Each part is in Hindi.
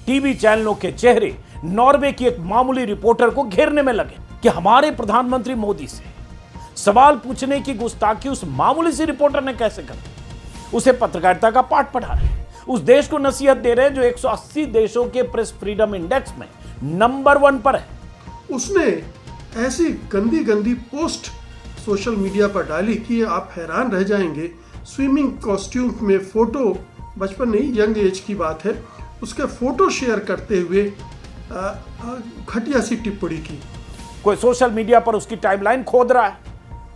टीवी चैनलों के चेहरे नॉर्वे की एक मामूली रिपोर्टर को घेरने में लगे कि हमारे प्रधानमंत्री मोदी से सवाल पूछने की गुस्ताखी उस मामूली सी रिपोर्टर ने कैसे कर दी। उसे पत्रकारिता का पाठ पढ़ा रहे, उस देश को नसीहत दे रहे हैं जो 180 देशों के प्रेस फ्रीडम इंडेक्स में नंबर 1 पर है। उसने ऐसी गंदी गंदी पोस्ट सोशल मीडिया पर डाली कि आप हैरान रह जाएंगे। स्विमिंग कॉस्ट्यूम में फोटो, बचपन नहीं यंग एज की बात है, उसके फोटो शेयर करते हुए घटिया सी टिप्पणी की। कोई सोशल मीडिया पर उसकी टाइमलाइन खोद रहा है,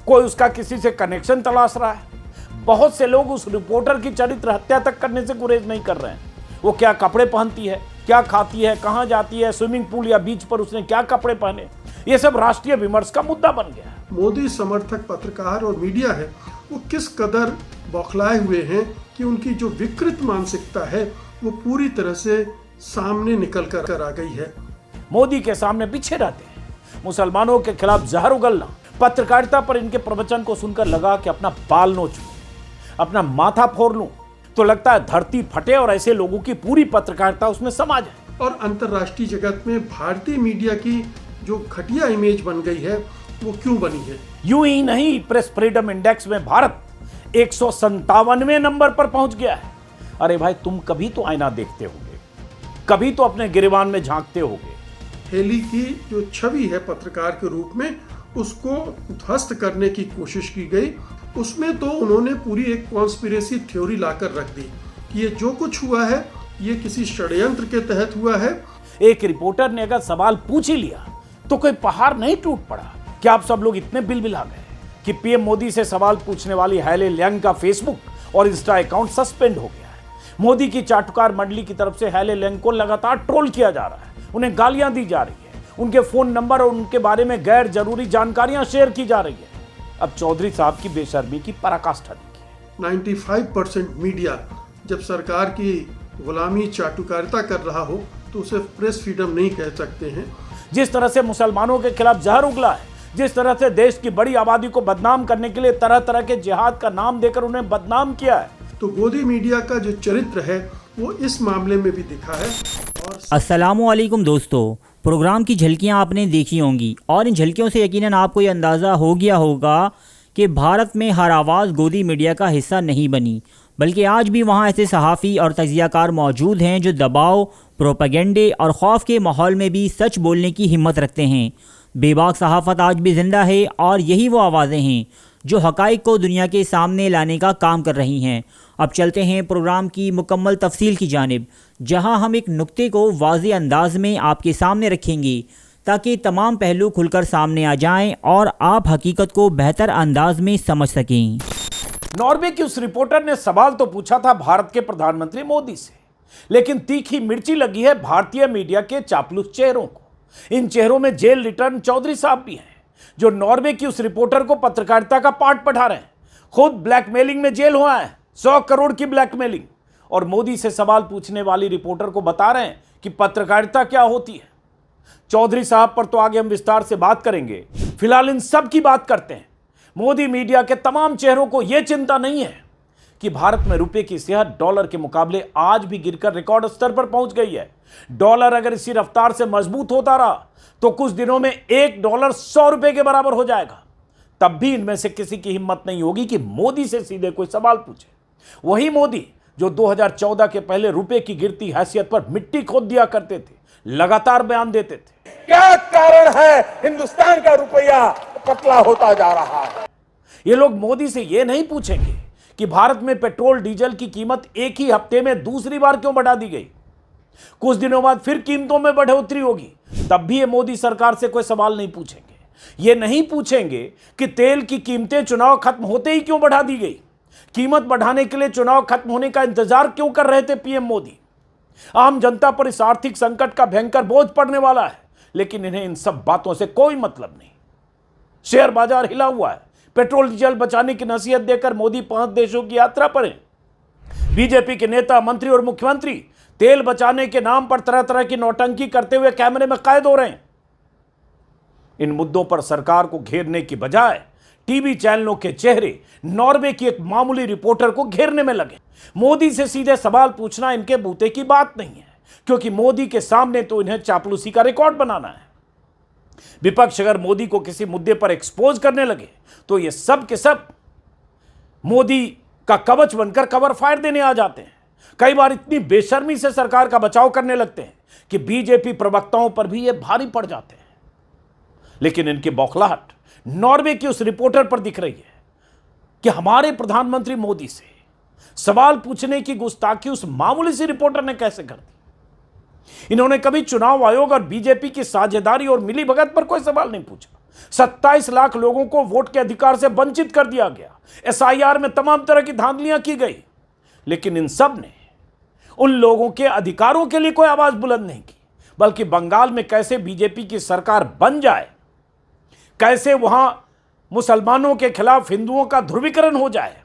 कोई उसका किसी से कनेक्शन तलाश रहा है। बहुत से लोग उस रिपोर्टर की चरित्र हत्या तक करने से गुरेज नहीं कर रहे हैं। वो क्या कपड़े पहनती है, क्या खाती है, कहां जाती है, स्विमिंग पूल या बीच पर उसने क्या कपड़े पहने, ये सब राष्ट्रीय विमर्श का मुद्दा बन गया है। मोदी समर्थक पत्रकार और मीडिया है वो किस कदर बौखलाए हुए हैं कि उनकी जो विकृत मानसिकता है वो पूरी तरह से सामने निकल कर आ गई है। मोदी के सामने पीछे रहते हैं। मुसलमानों के खिलाफ जहर उगलना, पत्रकारिता पर इनके प्रवचन को सुनकर लगा कि अपना बाल नोच लूं, अपना माथा फोड़ लूं, तो लगता है धरती फटे और ऐसे लोगों की पूरी पत्रकारिता उसमें समा जाए। और अंतर्राष्ट्रीय जगत में भारतीय मीडिया की जो घटिया इमेज बन गई है वो क्यों बनी है। यूं ही नहीं, प्रेस फ्रीडम इंडेक्स में भारत 157वें नंबर पर पहुंच गया है। अरे भाई, तुम कभी तो आईना देखते होगे, कभी तो अपने गिरेबान में झांकते होगे। हेली की जो छवि है पत्रकार के रूप में, उसको ध्वस्त करने की कोशिश की गई। उसमें तो उन्होंने पूरी एक कॉन्स्पिरेसी थ्योरी लाकर रख दी कि ये जो कुछ हुआ है ये किसी षड्यंत्र के तहत हुआ है। एक रिपोर्टर ने अगर सवाल पूछ ही लिया तो कोई पहाड़ नहीं टूट पड़ा। क्या आप सब लोग इतने बिलबिला गए कि पीएम मोदी से सवाल पूछने वाली हेले ल्यांग का फेसबुक और इंस्टा अकाउंट सस्पेंड हो गया है। मोदी की चाटुकार मंडली की तरफ से हेले ल्यांग को लगातार ट्रोल किया जा रहा है, उन्हें गालियां दी जा रही है, उनके फोन नंबर और उनके बारे में गैर जरूरी जानकारियां शेयर की जा रही है। अब चौधरी साहब की बेशर्मी की पराकाष्ठा देखिए। 95% मीडिया जब सरकार की गुलामी चाटुकारिता कर रहा हो तो उसे प्रेस फ्रीडम नहीं कह सकते हैं। जिस तरह से मुसलमानों के खिलाफ जहर उगला है, जिस तरह से देश की बड़ी आबादी को बदनाम करने के लिए तरह तरह के जिहाद का नाम देकर उन्हें बदनाम किया है, तो गोदी मीडिया का जो चरित्र है वो इस मामले में भी दिखा है। और अस्सलामुअलैकुम दोस्तों, प्रोग्राम की झलकियां आपने देखी होंगी और इन झलकियों से यकीनन आपको ये अंदाज़ा हो गया होगा कि भारत में हर आवाज़ गोदी मीडिया का हिस्सा नहीं बनी, बल्कि आज भी वहाँ ऐसे सहाफ़ी और तज्ज़ियाकार मौजूद हैं जो दबाव, प्रोपेगेंडे और खौफ के माहौल में भी सच बोलने की हिम्मत रखते हैं। बेबाक सहाफ़त आज भी ज़िंदा है और यही वो आवाज़ें हैं जो हक़ाइक़ को दुनिया के सामने लाने का काम कर रही हैं। अब चलते हैं प्रोग्राम की मुकम्मल तफसील की जानिब, जहां हम एक नुक्ते को वाज़ेह अंदाज में आपके सामने रखेंगे ताकि तमाम पहलू खुलकर सामने आ जाएं और आप हकीकत को बेहतर अंदाज में समझ सकें। नॉर्वे की उस रिपोर्टर ने सवाल तो पूछा था भारत के प्रधानमंत्री मोदी से, लेकिन तीखी मिर्ची लगी है भारतीय मीडिया के चापलूस चेहरों को। इन चेहरों में जेल रिटर्न चौधरी साहब भी हैं, जो नॉर्वे की उस रिपोर्टर को पत्रकारिता का पाठ पढ़ा रहे हैं। खुद ब्लैकमेलिंग में जेल हुआ है, 100 करोड़ की ब्लैकमेलिंग, और मोदी से सवाल पूछने वाली रिपोर्टर को बता रहे हैं कि पत्रकारिता क्या होती है। चौधरी साहब पर तो आगे हम विस्तार से बात करेंगे, फिलहाल इन सब की बात करते हैं। मोदी मीडिया के तमाम चेहरों को यह चिंता नहीं है कि भारत में रुपए की सेहत डॉलर के मुकाबले आज भी गिरकर रिकॉर्ड स्तर पर पहुंच गई है। डॉलर अगर इसी रफ्तार से मजबूत होता रहा तो कुछ दिनों में $1 100 रुपए के बराबर हो जाएगा। तब भी इनमें से किसी की हिम्मत नहीं होगी कि मोदी से सीधे कोई सवाल पूछे। वही मोदी जो 2014 के पहले रुपए की गिरती हैसियत पर मिट्टी खोद दिया करते थे, लगातार बयान देते थे। क्या कारण है हिंदुस्तान का रुपया पतला होता जा रहा है। ये लोग मोदी से ये नहीं पूछेंगे कि भारत में पेट्रोल डीजल की कीमत एक ही हफ्ते में दूसरी बार क्यों बढ़ा दी गई, कुछ दिनों बाद फिर कीमतों में बढ़ोतरी होगी, तब भी ये मोदी सरकार से कोई सवाल नहीं पूछेंगे। ये नहीं पूछेंगे कि तेल की कीमतें चुनाव खत्म होते ही क्यों बढ़ा दी गई, कीमत बढ़ाने के लिए चुनाव खत्म होने का इंतजार क्यों कर रहे थे पीएम मोदी। आम जनता पर इस आर्थिक संकट का भयंकर बोझ पड़ने वाला है, लेकिन इन्हें इन सब बातों से कोई मतलब नहीं। शेयर बाजार हिला हुआ है, पेट्रोल डीजल बचाने की नसीहत देकर मोदी 5 देशों की यात्रा पर हैं। बीजेपी के नेता, मंत्री और मुख्यमंत्री तेल बचाने के नाम पर तरह तरह की नौटंकी करते हुए कैमरे में कैद हो रहे हैं। इन मुद्दों पर सरकार को घेरने की बजाय टीवी चैनलों के चेहरे नॉर्वे की एक मामूली रिपोर्टर को घेरने में लगे। मोदी से सीधे सवाल पूछना इनके बूते की बात नहीं है। क्योंकि मोदी के सामने तो इन्हें चापलूसी का रिकॉर्ड बनाना है। विपक्ष अगर मोदी को किसी मुद्दे पर एक्सपोज करने लगे तो ये सब के सब मोदी का कवच बनकर कवर फायर देने आ जाते हैं। कई बार इतनी बेशर्मी से सरकार का बचाव करने लगते हैं कि बीजेपी प्रवक्ताओं पर भी ये भारी पड़ जाते हैं। लेकिन इनकी बौखलाहट नॉर्वे की उस रिपोर्टर पर दिख रही है कि हमारे प्रधानमंत्री मोदी से सवाल पूछने की गुस्ताखी उस मामूली सी रिपोर्टर ने कैसे कर दी। इन्होंने कभी चुनाव आयोग और बीजेपी की साझेदारी और मिलीभगत पर कोई सवाल नहीं पूछा। 27 लाख लोगों को वोट के अधिकार से वंचित कर दिया गया। एसआईआर में तमाम तरह की धांधलियां की गई, लेकिन इन सब ने उन लोगों के अधिकारों के लिए कोई आवाज बुलंद नहीं की, बल्कि बंगाल में कैसे बीजेपी की सरकार बन जाए, कैसे वहां मुसलमानों के खिलाफ हिंदुओं का ध्रुवीकरण हो जाए,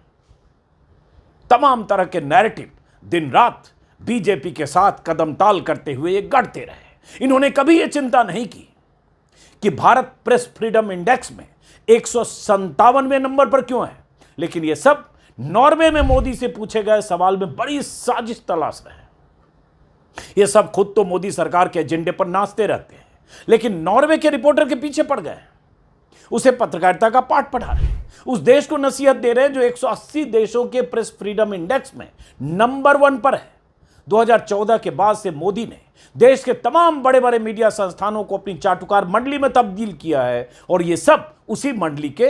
तमाम तरह के नैरेटिव दिन रात बीजेपी के साथ कदम ताल करते हुए ये गढ़ते रहे। इन्होंने कभी यह चिंता नहीं की कि भारत प्रेस फ्रीडम इंडेक्स में 157वें नंबर पर क्यों है, लेकिन यह सब नॉर्वे में मोदी से पूछे गए सवाल में बड़ी साजिश तलाश रहे। ये सब खुद तो मोदी सरकार के एजेंडे पर नाचते रहते हैं, लेकिन नॉर्वे के रिपोर्टर के पीछे पड़ गए। उसे पत्रकारिता का पाठ पढ़ा रहे, उस देश को नसीहत दे रहे हैं जो 180 देशों के प्रेस फ्रीडम इंडेक्स में नंबर 1 पर है। 2014 के बाद से मोदी ने देश के तमाम बड़े बड़े मीडिया संस्थानों को अपनी चाटुकार मंडली में तब्दील किया है, और ये सब उसी मंडली के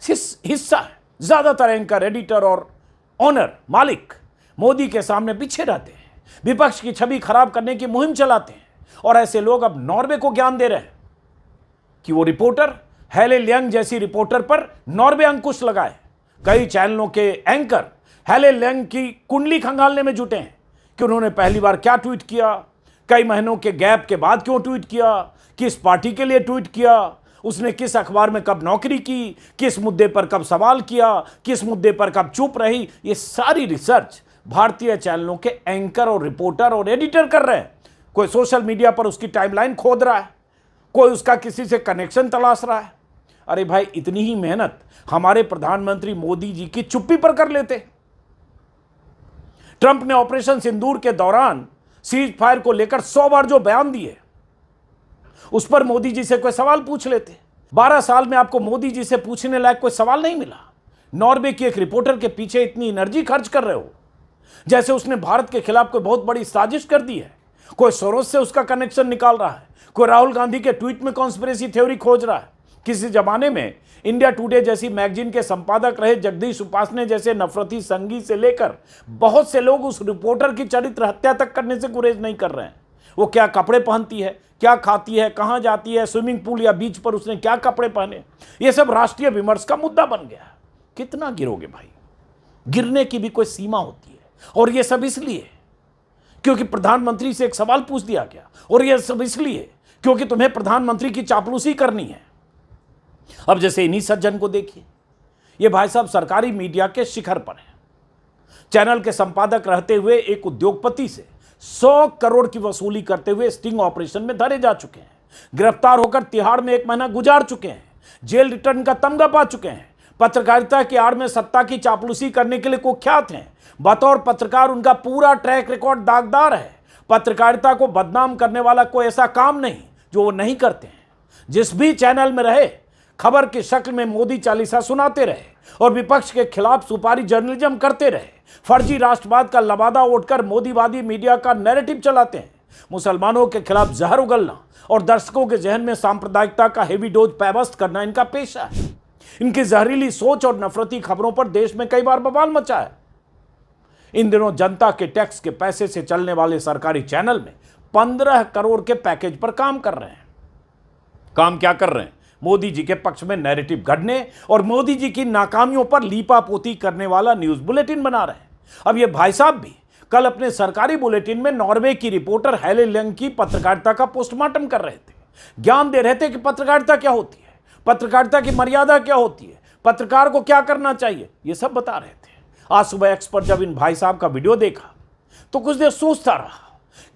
हिस्सा है। ज्यादातर एंकर, एडिटर और ऑनर मालिक मोदी के सामने पीछे रहते हैं, विपक्ष की छवि खराब करने की मुहिम चलाते हैं, और ऐसे लोग अब नॉर्वे को ज्ञान दे रहे हैं कि वो रिपोर्टर हेले ल्यांग जैसी रिपोर्टर पर नॉर्वे अंकुश लगाए। कई चैनलों के एंकर हेले ल्यांग की कुंडली खंगालने में जुटे हैं कि उन्होंने पहली बार क्या ट्वीट किया, कई महीनों के गैप के बाद क्यों ट्वीट किया, किस पार्टी के लिए ट्वीट किया, उसने किस अखबार में कब नौकरी की, किस मुद्दे पर कब सवाल किया, किस मुद्दे पर कब चुप रही। ये सारी रिसर्च भारतीय चैनलों के एंकर और रिपोर्टर और एडिटर कर रहे हैं। कोई सोशल मीडिया पर उसकी टाइमलाइन खोद रहा है, कोई उसका किसी से कनेक्शन तलाश रहा है। अरे भाई, इतनी ही मेहनत हमारे प्रधानमंत्री मोदी जी की चुप्पी पर कर लेते। ट्रंप ने ऑपरेशन सिंदूर के दौरान सीज फायर को लेकर 100 बार जो बयान दिए, उस पर मोदी जी से कोई सवाल पूछ लेते। 12 साल में आपको मोदी जी से पूछने लायक कोई सवाल नहीं मिला। नॉर्वे की एक रिपोर्टर के पीछे इतनी एनर्जी खर्च कर रहे हो जैसे उसने भारत के खिलाफ कोई बहुत बड़ी साजिश कर दी है। कोई सोरोस से उसका कनेक्शन निकाल रहा है, कोई राहुल गांधी के ट्वीट में कॉन्स्पिरेसी थ्योरी खोज रहा है। किसी जमाने में इंडिया टुडे जैसी मैगजीन के संपादक रहे जगदीश उपासने जैसे नफरती संगी से लेकर बहुत से लोग उस रिपोर्टर की चरित्र हत्या तक करने से गुरेज नहीं कर रहे हैं। वो क्या कपड़े पहनती है, क्या खाती है, कहां जाती है, स्विमिंग पूल या बीच पर उसने क्या कपड़े पहने, ये सब राष्ट्रीय विमर्श का मुद्दा बन गया। कितना गिरोगे भाई? गिरने की भी कोई सीमा होती है। और ये सब इसलिए क्योंकि प्रधानमंत्री से एक सवाल पूछ दिया गया, और ये सब इसलिए क्योंकि तुम्हें प्रधानमंत्री की चापलूसी करनी है। अब जैसे इन्हीं सज्जन को देखिए, ये भाई साहब सरकारी मीडिया के शिखर पर हैं। चैनल के संपादक रहते हुए एक उद्योगपति से 100 करोड़ की वसूली करते हुए स्टिंग ऑपरेशन में धरे जा चुके हैं। गिरफ्तार होकर तिहाड़ में 1 महीना गुजार चुके हैं। जेल रिटर्न का तमगा पा चुके हैं। पत्रकारिता की आड़ में सत्ता की चापलूसी करने के लिए कुख्यात हैं। बतौर पत्रकार उनका पूरा ट्रैक रिकॉर्ड दागदार है। पत्रकारिता को बदनाम करने वाला कोई ऐसा काम नहीं जो वो नहीं करते हैं। जिस भी चैनल में रहे खबर की शक्ल में मोदी चालीसा सुनाते रहे और विपक्ष के खिलाफ सुपारी जर्नलिज्म करते रहे। फर्जी राष्ट्रवाद का लबादा ओढ़कर मोदीवादी मीडिया का नैरेटिव चलाते हैं। मुसलमानों के खिलाफ जहर उगलना और दर्शकों के जहन में सांप्रदायिकता का हेवी डोज पैबस्त करना इनका पेशा है। इनकी जहरीली सोच और नफरती खबरों पर देश में कई बार बवाल मचा है। इन दिनों जनता के टैक्स के पैसे से चलने वाले सरकारी चैनल में 15 करोड़ के पैकेज पर काम कर रहे हैं। काम क्या कर रहे हैं? मोदी जी के पक्ष में नैरेटिव गढ़ने और मोदी जी की नाकामियों पर लीपापोती करने वाला न्यूज बुलेटिन बना रहे हैं। अब ये भाई साहब भी कल अपने सरकारी बुलेटिन में नॉर्वे की रिपोर्टर हेले ल्यांग की पत्रकारिता का पोस्टमार्टम कर रहे थे। ज्ञान दे रहे थे कि पत्रकारिता क्या होती है, पत्रकारिता की मर्यादा क्या होती है, पत्रकार को क्या करना चाहिए, ये सब बता रहे थे। आज सुबह एक्स पर जब इन भाई साहब का वीडियो देखा तो कुछ देर सोचता रहा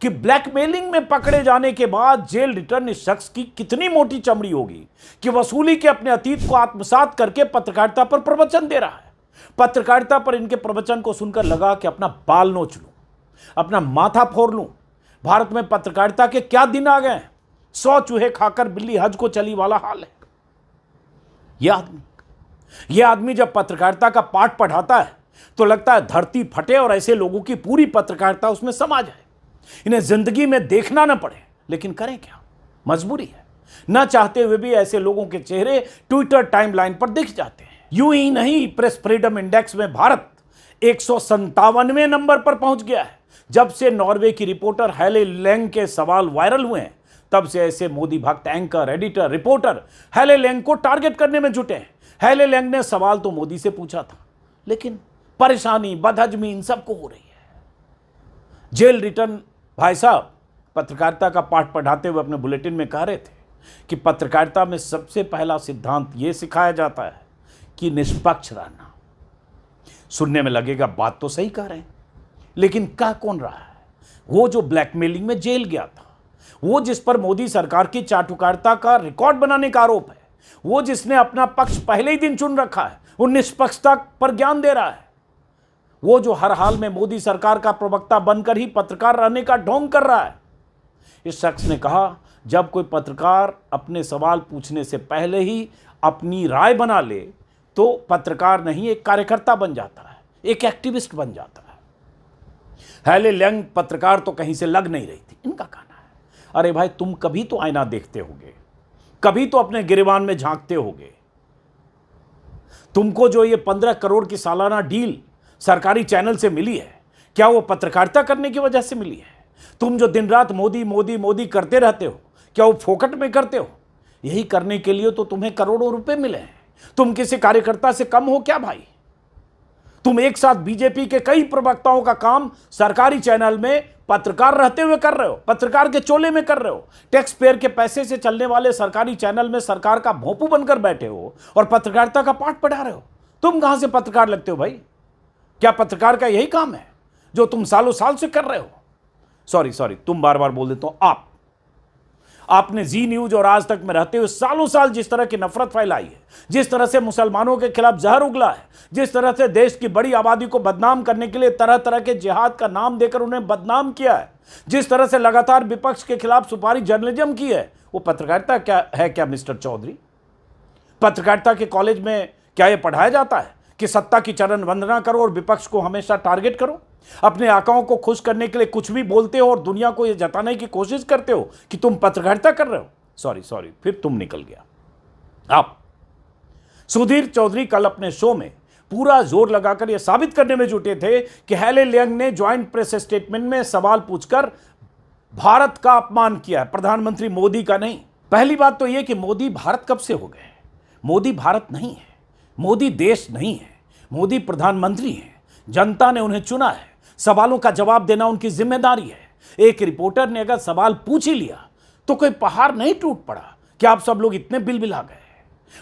कि ब्लैकमेलिंग में पकड़े जाने के बाद जेल रिटर्न इस शख्स की कितनी मोटी चमड़ी होगी कि वसूली के अपने अतीत को आत्मसात करके पत्रकारिता पर प्रवचन दे रहा है। पत्रकारिता पर इनके प्रवचन को सुनकर लगा कि अपना बाल नोच लूं, अपना माथा फोड़ लूं, भारत में पत्रकारिता के क्या दिन आ गए हैं? 100 चूहे खाकर बिल्ली हज को चली वाला हाल है। यह आदमी जब पत्रकारिता का पाठ पढ़ाता है तो लगता है धरती फटे और ऐसे लोगों की पूरी पत्रकारिता उसमें समा जाए, इन्हें जिंदगी में देखना ना पड़े। लेकिन करें क्या, मजबूरी है। ना चाहते हुए भी ऐसे लोगों के चेहरे ट्विटर टाइमलाइन पर दिख जाते हैं। यूं ही नहीं, प्रेस फ्रीडम इंडेक्स में भारत 157वें नंबर पर पहुंच गया है। जब से नॉर्वे की रिपोर्टर हेले लेंग के सवाल वायरल हुए हैं, तब से ऐसे मोदी भक्त एंकर, एडिटर, रिपोर्टर हेले लेंग को टारगेट करने में जुटे हैं। हेले लेंग ने सवाल तो मोदी से पूछा था, लेकिन परेशानी, बदहजमी इन सबको हो रही है। जेल रिटर्न भाई साहब पत्रकारिता का पाठ पढ़ाते हुए अपने बुलेटिन में कह रहे थे कि पत्रकारिता में सबसे पहला सिद्धांत यह सिखाया जाता है कि निष्पक्ष रहना। सुनने में लगेगा बात तो सही कह रहे हैं, लेकिन कह कौन रहा है? वो जो ब्लैकमेलिंग में जेल गया था, वो जिस पर मोदी सरकार की चाटुकारिता का रिकॉर्ड बनाने का आरोप है, वो जिसने अपना पक्ष पहले ही दिन चुन रखा है, वो निष्पक्षता पर ज्ञान दे रहा है, वो जो हर हाल में मोदी सरकार का प्रवक्ता बनकर ही पत्रकार रहने का ढोंग कर रहा है। इस शख्स ने कहा, जब कोई पत्रकार अपने सवाल पूछने से पहले ही अपनी राय बना ले तो पत्रकार नहीं, एक कार्यकर्ता बन जाता है, एक एक्टिविस्ट बन जाता है। हेले लेंग पत्रकार तो कहीं से लग नहीं रही थी, इनका कहना है। अरे भाई, तुम कभी तो आईना देखते होगे, कभी तो अपने गिरेबान में झांकते होगे। तुमको जो ये 15 करोड़ की सालाना डील सरकारी चैनल से मिली है, क्या वो पत्रकारिता करने की वजह से मिली है? तुम जो दिन रात मोदी मोदी मोदी करते रहते हो, क्या वो फोकट में करते हो? यही करने के लिए तो तुम्हें करोड़ों रुपए मिले हैं। तुम किसी कार्यकर्ता से कम हो क्या भाई? तुम एक साथ बीजेपी के कई प्रवक्ताओं का काम सरकारी चैनल में पत्रकार रहते हुए कर रहे हो, पत्रकार के चोले में कर रहे हो। टैक्स पेयर के पैसे से चलने वाले सरकारी चैनल में सरकार का भोंपू बनकर बैठे हो और पत्रकारिता का पाठ पढ़ा रहे हो। तुम कहां से पत्रकार लगते हो भाई? क्या पत्रकार का यही काम है जो तुम सालों साल से कर रहे हो? सॉरी, तुम बार बार बोल देता हूं। आपने जी न्यूज और आज तक में रहते हुए सालों साल जिस तरह की नफरत फैलाई है, जिस तरह से मुसलमानों के खिलाफ जहर उगला है, जिस तरह से देश की बड़ी आबादी को बदनाम करने के लिए तरह तरह के जिहाद का नाम देकर उन्हें बदनाम किया है, जिस तरह से लगातार विपक्ष के खिलाफ सुपारी जर्नलिज्म की है, वो पत्रकारिता क्या मिस्टर चौधरी? पत्रकारिता के कॉलेज में क्या यह पढ़ाया जाता है कि सत्ता की चरण वंदना करो और विपक्ष को हमेशा टारगेट करो? अपने आकाओं को खुश करने के लिए कुछ भी बोलते हो और दुनिया को यह जताने की कोशिश करते हो कि तुम पत्रकारिता कर रहे हो। सॉरी, फिर तुम निकल गया। आप सुधीर चौधरी कल अपने शो में पूरा जोर लगाकर यह साबित करने में जुटे थे कि हेले लेंग ने ज्वाइंट प्रेस स्टेटमेंट में सवाल पूछकर भारत का अपमान किया है, प्रधानमंत्री मोदी का नहीं। पहली बात तो यह कि मोदी भारत कब से हो गए? मोदी भारत नहीं है, मोदी देश नहीं है, मोदी प्रधानमंत्री हैं। जनता ने उन्हें चुना है, सवालों का जवाब देना उनकी जिम्मेदारी है। एक रिपोर्टर ने अगर सवाल पूछ ही लिया तो कोई पहाड़ नहीं टूट पड़ा कि आप सब लोग इतने बिलबिला गए।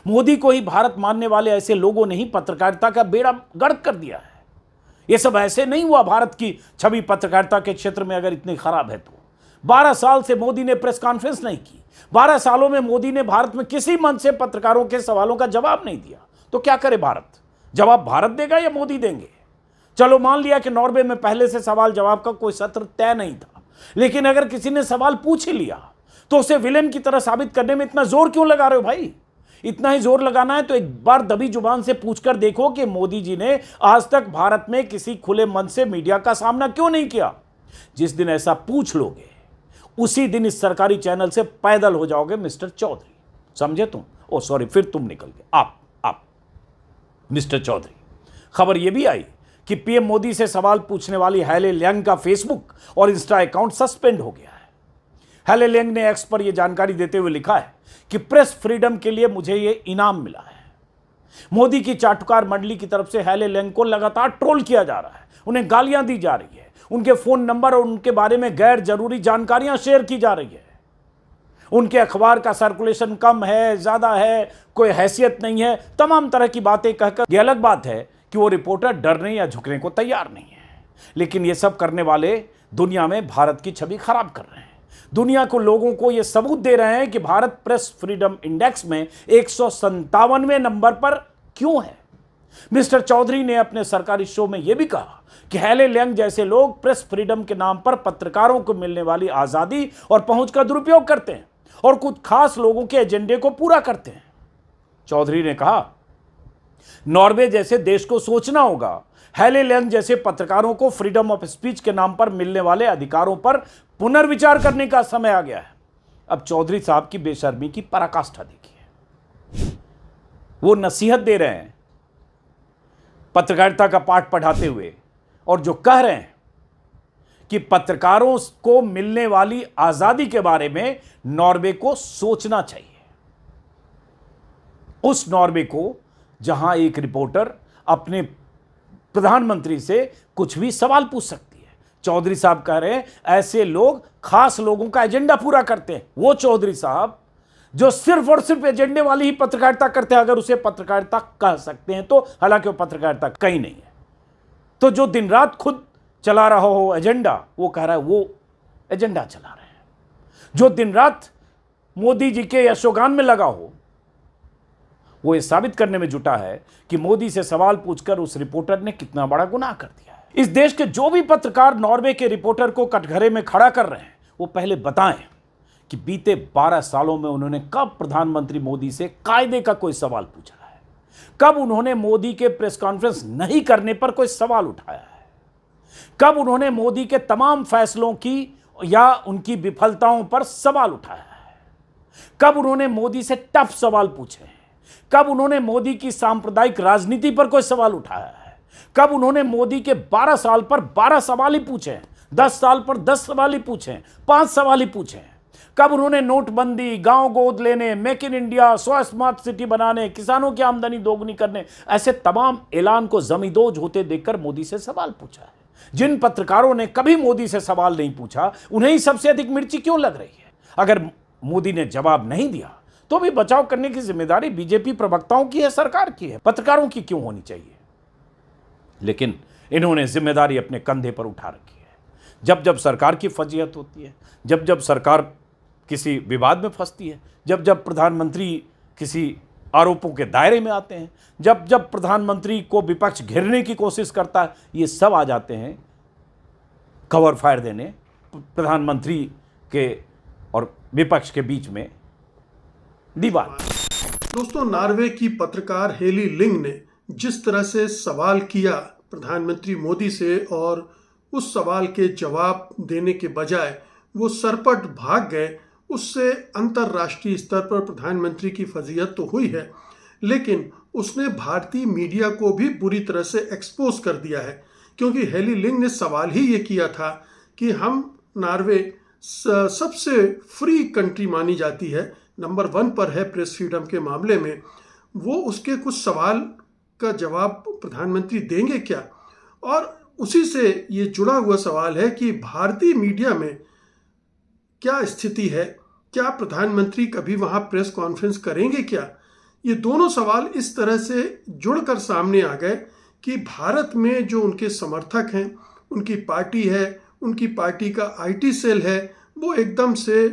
मोदी को ही भारत मानने वाले ऐसे लोगों ने ही पत्रकारिता का बेड़ा गर्क कर दिया है। यह सब ऐसे नहीं हुआ। भारत की छवि पत्रकारिता के क्षेत्र में अगर इतनी खराब है तो 12 साल से मोदी ने प्रेस कॉन्फ्रेंस नहीं की। 12 सालों में मोदी ने भारत में किसी मंच से पत्रकारों के सवालों का जवाब नहीं दिया। तो क्या करे भारत? जवाब भारत देगा या मोदी देंगे? चलो मान लिया कि नॉर्वे में पहले से सवाल जवाब का कोई सत्र तय नहीं था, लेकिन अगर किसी ने सवाल पूछ ही लिया तो उसे विलेन की तरह साबित करने में इतना जोर क्यों लगा रहे हो भाई? इतना ही जोर लगाना है तो एक बार दबी जुबान से पूछकर देखो कि मोदी जी ने आज तक भारत में किसी खुले मन से मीडिया का सामना क्यों नहीं किया। जिस दिन ऐसा पूछ लोगे उसी दिन इस सरकारी चैनल से पैदल हो जाओगे मिस्टर चौधरी, समझे तुम? ओ सॉरी, फिर तुम निकल गए। आप मिस्टर चौधरी, खबर यह भी आई कि पीएम मोदी से सवाल पूछने वाली हेले लेंग का फेसबुक और इंस्टा अकाउंट सस्पेंड हो गया है। हेले लेंग ने एक्स पर यह जानकारी देते हुए लिखा है कि प्रेस फ्रीडम के लिए मुझे यह इनाम मिला है। मोदी की चाटुकार मंडली की तरफ से हेले लेंग को लगातार ट्रोल किया जा रहा है, उन्हें गालियां दी जा रही है, उनके फोन नंबर और उनके बारे में गैर जरूरी जानकारियां शेयर की जा रही है। उनके अखबार का सर्कुलेशन कम है, ज्यादा है, कोई हैसियत नहीं है, तमाम तरह की बातें कहकर। यह अलग बात है कि वो रिपोर्टर डरने या झुकने को तैयार नहीं है, लेकिन ये सब करने वाले दुनिया में भारत की छवि खराब कर रहे हैं। दुनिया को, लोगों को ये सबूत दे रहे हैं कि भारत प्रेस फ्रीडम इंडेक्स में 157वें नंबर पर क्यों है। मिस्टर चौधरी ने अपने सरकारी शो में यह भी कहा कि हेले लियांग जैसे लोग प्रेस फ्रीडम के नाम पर पत्रकारों को मिलने वाली आजादी और पहुंच का दुरुपयोग करते हैं और कुछ खास लोगों के एजेंडे को पूरा करते हैं। चौधरी ने कहा, नॉर्वे जैसे देश को सोचना होगा, हेले लियांग जैसे पत्रकारों को फ्रीडम ऑफ स्पीच के नाम पर मिलने वाले अधिकारों पर पुनर्विचार करने का समय आ गया है। अब चौधरी साहब की बेशर्मी की पराकाष्ठा देखिए। वो नसीहत दे रहे हैं पत्रकारिता का पाठ पढ़ाते हुए और जो कह रहे हैं कि पत्रकारों को मिलने वाली आजादी के बारे में नॉर्वे को सोचना चाहिए। उस नॉर्वे को जहां एक रिपोर्टर अपने प्रधानमंत्री से कुछ भी सवाल पूछ सकती है। चौधरी साहब कह रहे हैं ऐसे लोग खास लोगों का एजेंडा पूरा करते हैं। वो चौधरी साहब जो सिर्फ और सिर्फ एजेंडे वाली ही पत्रकारिता करते हैं, अगर उसे पत्रकारिता कह सकते हैं तो, हालांकि वो पत्रकारिता कहीं नहीं है। तो जो दिन रात खुद चला रहा हो एजेंडा, वो कह रहा है वो एजेंडा चला रहे हैं। जो दिन रात मोदी जी के यशोगान में लगा हो, वो ये साबित करने में जुटा है कि मोदी से सवाल पूछकर उस रिपोर्टर ने कितना बड़ा गुनाह कर दिया है। इस देश के जो भी पत्रकार नॉर्वे के रिपोर्टर को कटघरे में खड़ा कर रहे हैं, वो पहले बताएं कि बीते 12 सालों में उन्होंने कब प्रधानमंत्री मोदी से कायदे का कोई सवाल पूछा है, कब उन्होंने मोदी के प्रेस कॉन्फ्रेंस नहीं करने पर कोई सवाल उठाया है, कब उन्होंने मोदी के तमाम फैसलों की या उनकी विफलताओं पर सवाल उठाया है, कब उन्होंने मोदी से टफ सवाल पूछे हैं, कब उन्होंने मोदी की सांप्रदायिक राजनीति पर कोई सवाल उठाया है, कब उन्होंने मोदी के 12 साल पर 12 सवाल ही पूछे हैं, 10 साल पर 10 सवाल ही पूछे हैं, 5 सवाल ही पूछे हैं, कब उन्होंने नोटबंदी, गांव गोद लेने, make in India, 100 smart city बनाने, किसानों की आमदनी दोगुनी करने, ऐसे तमाम ऐलान को जमींदोज होते देखकर मोदी से सवाल पूछा है। जिन पत्रकारों ने कभी मोदी से सवाल नहीं पूछा, उन्हें ही सबसे अधिक मिर्ची क्यों लग रही है? अगर मोदी ने जवाब नहीं दिया तो भी बचाव करने की जिम्मेदारी बीजेपी प्रवक्ताओं की है, सरकार की है, पत्रकारों की क्यों होनी चाहिए? लेकिन इन्होंने जिम्मेदारी अपने कंधे पर उठा रखी है। जब जब सरकार की फजीहत होती है, जब जब सरकार किसी विवाद में फंसती है, जब जब प्रधानमंत्री किसी आरोपों के दायरे में आते हैं, जब जब प्रधानमंत्री को विपक्ष घेरने की कोशिश करता है, ये सब आ जाते हैं कवर फायर देने प्रधानमंत्री के और विपक्ष के बीच में दीवार। दोस्तों, नॉर्वे की पत्रकार हेली लिंग ने जिस तरह से सवाल किया प्रधानमंत्री मोदी से और उस सवाल के जवाब देने के बजाय वो सरपट भाग गए, उससे अंतर्राष्ट्रीय स्तर पर प्रधानमंत्री की फजीहत तो हुई है, लेकिन उसने भारतीय मीडिया को भी बुरी तरह से एक्सपोज कर दिया है। क्योंकि हेली लिंग ने सवाल ही ये किया था कि हम नॉर्वे सबसे फ्री कंट्री मानी जाती है, नंबर 1 पर है प्रेस फ्रीडम के मामले में, वो उसके कुछ सवाल का जवाब प्रधानमंत्री देंगे क्या? और उसी से ये जुड़ा हुआ सवाल है कि भारतीय मीडिया में क्या स्थिति है, क्या प्रधानमंत्री कभी वहाँ प्रेस कॉन्फ्रेंस करेंगे क्या? ये दोनों सवाल इस तरह से जुड़कर सामने आ गए कि भारत में जो उनके समर्थक हैं, उनकी पार्टी है, उनकी पार्टी का आईटी सेल है, वो एकदम से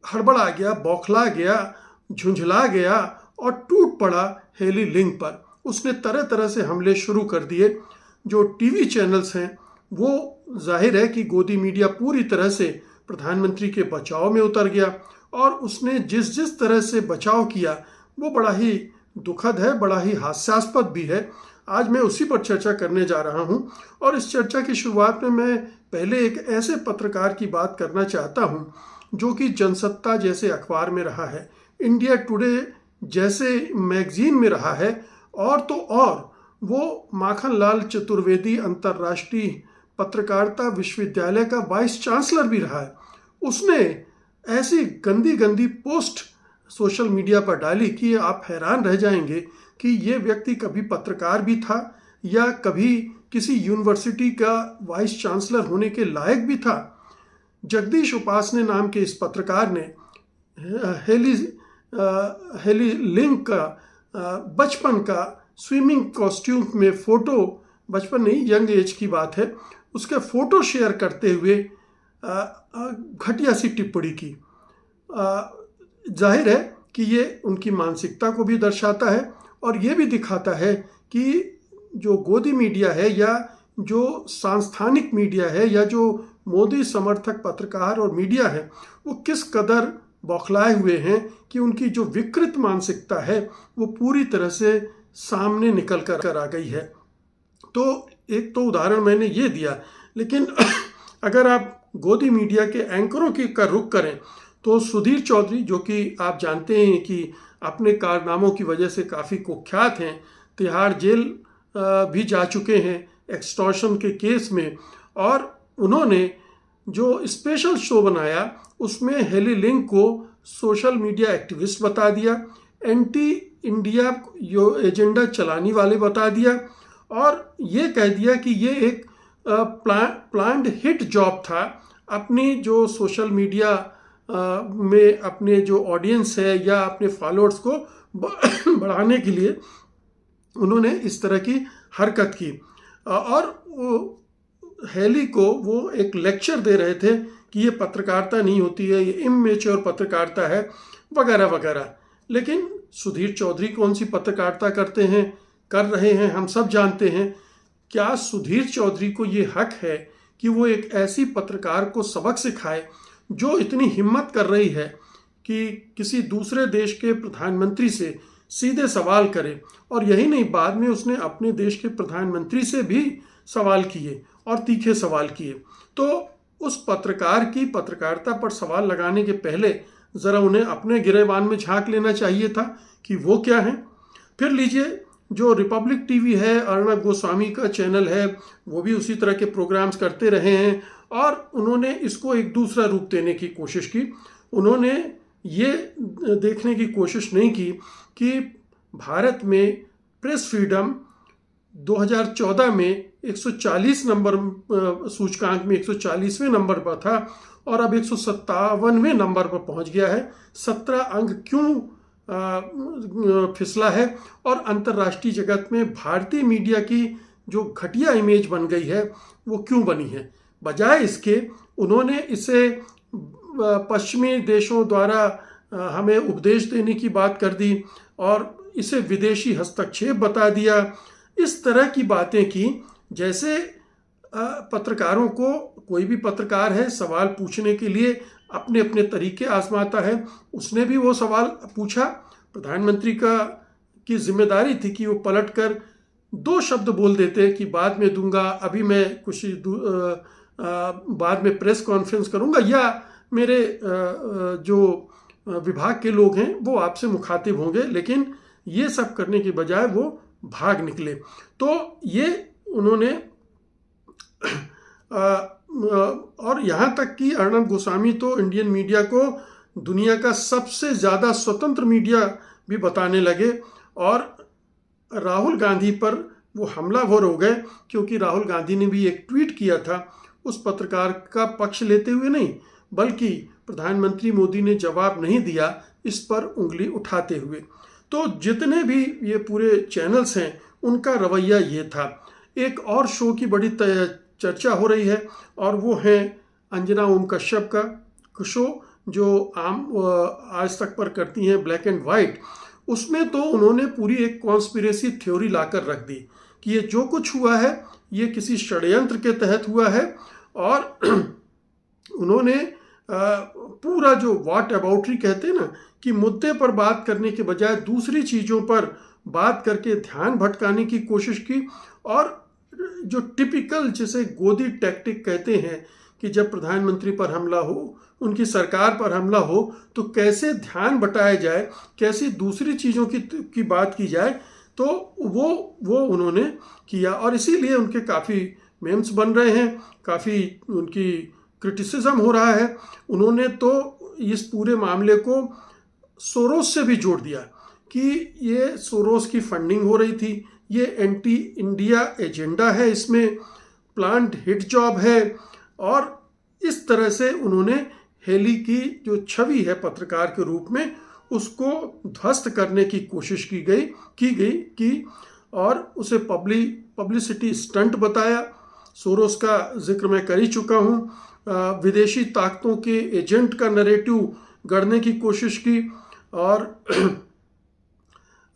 हड़बड़ा गया, बौखला गया, झुंझला गया और टूट पड़ा हेली लिंग पर। उसने तरह तरह से हमले शुरू कर दिए। जो टीवी चैनल्स हैं वो जाहिर है कि गोदी मीडिया पूरी तरह से प्रधानमंत्री के बचाव में उतर गया और उसने जिस जिस तरह से बचाव किया वो बड़ा ही दुखद है, बड़ा ही हास्यास्पद भी है। आज मैं उसी पर चर्चा करने जा रहा हूं और इस चर्चा की शुरुआत में मैं पहले एक ऐसे पत्रकार की बात करना चाहता हूं जो कि जनसत्ता जैसे अखबार में रहा है, इंडिया टुडे जैसे मैगजीन में रहा है, और तो और वो माखनलाल चतुर्वेदी अंतर्राष्ट्रीय पत्रकारिता विश्वविद्यालय का वाइस चांसलर भी रहा है। उसने ऐसी गंदी गंदी पोस्ट सोशल मीडिया पर डाली कि आप हैरान रह जाएंगे कि ये व्यक्ति कभी पत्रकार भी था या कभी किसी यूनिवर्सिटी का वाइस चांसलर होने के लायक भी था। जगदीश उपासने नाम के इस पत्रकार ने हेली लिंग का बचपन का स्विमिंग कॉस्ट्यूम में फोटो, बचपन नहीं यंग एज की बात है, उसके फोटो शेयर करते हुए घटिया सी टिप्पणी की। जाहिर है कि ये उनकी मानसिकता को भी दर्शाता है और ये भी दिखाता है कि जो गोदी मीडिया है या जो सांस्थानिक मीडिया है या जो मोदी समर्थक पत्रकार और मीडिया है वो किस कदर बौखलाए हुए हैं कि उनकी जो विकृत मानसिकता है वो पूरी तरह से सामने निकल कर आ गई है। तो एक तो उदाहरण मैंने ये दिया, लेकिन अगर आप गोदी मीडिया के एंकरों का रुख करें तो सुधीर चौधरी, जो कि आप जानते हैं कि अपने कारनामों की वजह से काफ़ी कुख्यात हैं, तिहाड़ जेल भी जा चुके हैं एक्सटॉर्शन के केस में, और उन्होंने जो स्पेशल शो बनाया उसमें हेली लिंक को सोशल मीडिया एक्टिविस्ट बता दिया, एंटी इंडिया एजेंडा चलाने वाले बता दिया, और ये कह दिया कि ये एक प्लान्ड हिट जॉब था अपनी जो सोशल मीडिया में अपने जो ऑडियंस है या अपने फॉलोअर्स को बढ़ाने के लिए उन्होंने इस तरह की हरकत की। और हेली को वो एक लेक्चर दे रहे थे कि ये पत्रकारिता नहीं होती है, ये इमेच्योर पत्रकारिता है वगैरह वगैरह। लेकिन सुधीर चौधरी कौन सी पत्रकारिता कर रहे हैं हम सब जानते हैं। क्या सुधीर चौधरी को ये हक है कि वो एक ऐसी पत्रकार को सबक सिखाए जो इतनी हिम्मत कर रही है कि किसी दूसरे देश के प्रधानमंत्री से सीधे सवाल करे, और यही नहीं, बाद में उसने अपने देश के प्रधानमंत्री से भी सवाल किए और तीखे सवाल किए। तो उस पत्रकार की पत्रकारिता पर सवाल लगाने के पहले ज़रा उन्हें अपने गिरेबान में झांक लेना चाहिए था कि वो क्या है। फिर लीजिए, जो रिपब्लिक टीवी है, अर्णब गोस्वामी का चैनल है, वो भी उसी तरह के प्रोग्राम्स करते रहे हैं, और उन्होंने इसको एक दूसरा रूप देने की कोशिश की। उन्होंने ये देखने की कोशिश नहीं की कि भारत में प्रेस फ्रीडम 2014 में 140 नंबर सूचकांक में 140वें नंबर पर था और अब 157वें नंबर पर पहुंच गया है। 17 अंक क्यों फिसला है, और अंतर्राष्ट्रीय जगत में भारतीय मीडिया की जो घटिया इमेज बन गई है वो क्यों बनी है। बजाय इसके उन्होंने इसे पश्चिमी देशों द्वारा हमें उपदेश देने की बात कर दी और इसे विदेशी हस्तक्षेप बता दिया। इस तरह की बातें की जैसे पत्रकारों को, कोई भी पत्रकार है सवाल पूछने के लिए अपने अपने तरीके आजमाता है। उसने भी वो सवाल पूछा, प्रधानमंत्री की जिम्मेदारी थी कि वो पलटकर 2 शब्द बोल देते कि बाद में दूंगा, अभी मैं कुछ बाद में प्रेस कॉन्फ्रेंस करूंगा, या मेरे जो विभाग के लोग हैं वो आपसे मुखातिब होंगे। लेकिन ये सब करने के बजाय वो भाग निकले। तो ये उन्होंने और यहाँ तक कि अर्णब गोस्वामी तो इंडियन मीडिया को दुनिया का सबसे ज़्यादा स्वतंत्र मीडिया भी बताने लगे, और राहुल गांधी पर वो हमलावर हो गए क्योंकि राहुल गांधी ने भी एक ट्वीट किया था उस पत्रकार का पक्ष लेते हुए नहीं, बल्कि प्रधानमंत्री मोदी ने जवाब नहीं दिया इस पर उंगली उठाते हुए। तो जितने भी ये पूरे चैनल्स हैं उनका रवैया ये था। एक और शो की बड़ी चर्चा हो रही है और वो है अंजना ओम कश्यप का शो जो आज तक पर करती हैं ब्लैक एंड वाइट। उसमें तो उन्होंने पूरी एक कॉन्स्पिरेसी थ्योरी लाकर रख दी कि ये जो कुछ हुआ है ये किसी षड्यंत्र के तहत हुआ है, और उन्होंने पूरा जो व्हाट अबाउटरी कहते हैं ना कि मुद्दे पर बात करने के बजाय दूसरी चीज़ों पर बात करके ध्यान भटकाने की कोशिश की, और जो टिपिकल जिसे गोदी टैक्टिक कहते हैं कि जब प्रधानमंत्री पर हमला हो, उनकी सरकार पर हमला हो, तो कैसे ध्यान बटाया जाए, कैसी दूसरी चीज़ों की बात की जाए, तो वो उन्होंने किया। और इसीलिए उनके काफ़ी मेम्स बन रहे हैं, काफ़ी उनकी क्रिटिसिज्म हो रहा है। उन्होंने तो इस पूरे मामले को सोरोस से भी जोड़ दिया कि ये सोरोस की फंडिंग हो रही थी, ये एंटी इंडिया एजेंडा है, इसमें प्लान्ड हिट जॉब है, और इस तरह से उन्होंने हेली की जो छवि है पत्रकार के रूप में उसको ध्वस्त करने की कोशिश की और उसे पब्लिसिटी स्टंट बताया। सोरोस का जिक्र मैं कर ही चुका हूँ। विदेशी ताकतों के एजेंट का नैरेटिव गढ़ने की कोशिश की, और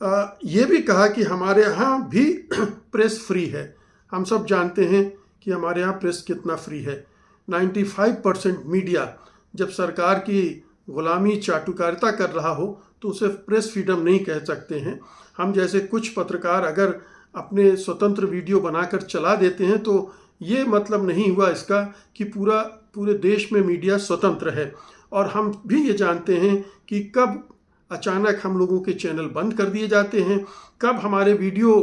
ये भी कहा कि हमारे यहाँ भी प्रेस फ्री है। हम सब जानते हैं कि हमारे यहाँ प्रेस कितना फ्री है। 95% मीडिया जब सरकार की गुलामी चाटुकारिता कर रहा हो तो उसे प्रेस फ्रीडम नहीं कह सकते हैं। हम जैसे कुछ पत्रकार अगर अपने स्वतंत्र वीडियो बनाकर चला देते हैं तो ये मतलब नहीं हुआ इसका कि पूरे देश में मीडिया स्वतंत्र है। और हम भी ये जानते हैं कि कब अचानक हम लोगों के चैनल बंद कर दिए जाते हैं, कब हमारे वीडियो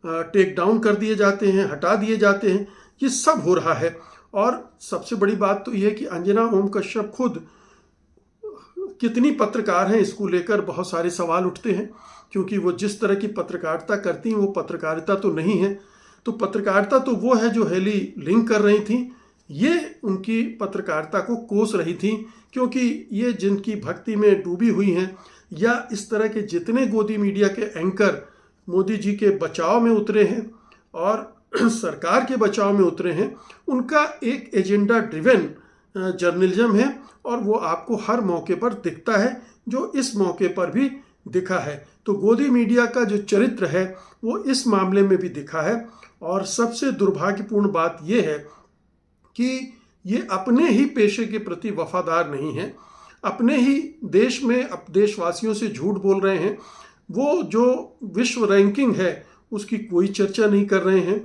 टेक डाउन कर दिए जाते हैं, हटा दिए जाते हैं, ये सब हो रहा है। और सबसे बड़ी बात तो ये कि अंजना ओम कश्यप खुद कितनी पत्रकार हैं इसको लेकर बहुत सारे सवाल उठते हैं, क्योंकि वो जिस तरह की पत्रकारिता करती हैं वो पत्रकारिता तो नहीं है। तो पत्रकारिता तो वो है जो हेली लिंक कर रही थी, ये उनकी पत्रकारिता को कोस रही थी, क्योंकि ये जिनकी भक्ति में डूबी हुई हैं या इस तरह के जितने गोदी मीडिया के एंकर मोदी जी के बचाव में उतरे हैं और सरकार के बचाव में उतरे हैं, उनका एक एजेंडा ड्रिवन जर्नलिज्म है और वो आपको हर मौके पर दिखता है, जो इस मौके पर भी दिखा है। तो गोदी मीडिया का जो चरित्र है वो इस मामले में भी दिखा है। और सबसे दुर्भाग्यपूर्ण बात ये है कि ये अपने ही पेशे के प्रति वफादार नहीं हैं, अपने ही देश में देशवासियों से झूठ बोल रहे हैं। वो जो विश्व रैंकिंग है उसकी कोई चर्चा नहीं कर रहे हैं।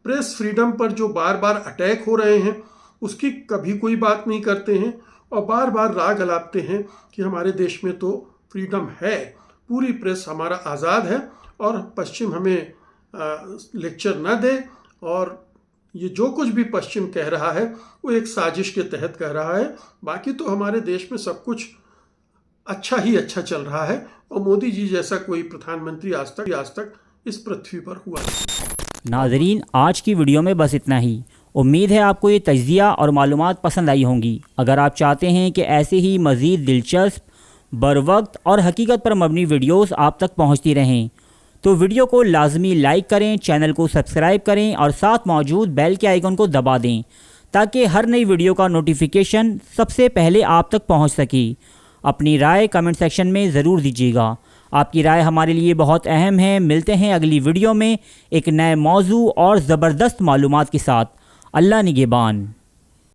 प्रेस फ्रीडम पर जो बार बार अटैक हो रहे हैं उसकी कभी कोई बात नहीं करते हैं और बार बार राग अलापते हैं कि हमारे देश में तो फ्रीडम है, पूरी प्रेस हमारा आज़ाद है और पश्चिम हमें लेक्चर न दे। और ये जो कुछ भी पश्चिम कह रहा है वो एक साजिश के तहत कह रहा है। बाकी तो हमारे देश में सब कुछ अच्छा ही अच्छा चल रहा है और मोदी जी जैसा कोई प्रधानमंत्री आज तक इस पृथ्वी पर हुआ नहीं। नाजरीन, आज की वीडियो में बस इतना ही। उम्मीद है आपको ये तज्जिया और मालूमात पसंद आई होंगी। अगर आप चाहते हैं कि ऐसे ही मज़ीद दिलचस्प, बरवक्त और हकीकत पर मबनी वीडियोस आप तक पहुंचती रहें तो वीडियो को लाजमी लाइक करें, चैनल को सब्सक्राइब करें और साथ मौजूद बेल के आइकन को दबा दें ताकि हर नई वीडियो का नोटिफिकेशन सबसे पहले आप तक पहुंच सके। अपनी राय कमेंट सेक्शन में ज़रूर दीजिएगा। आपकी राय हमारे लिए बहुत अहम है। मिलते हैं अगली वीडियो में एक नए मौजू और ज़बरदस्त मालूमात के साथ। अल्लाह निगहबान।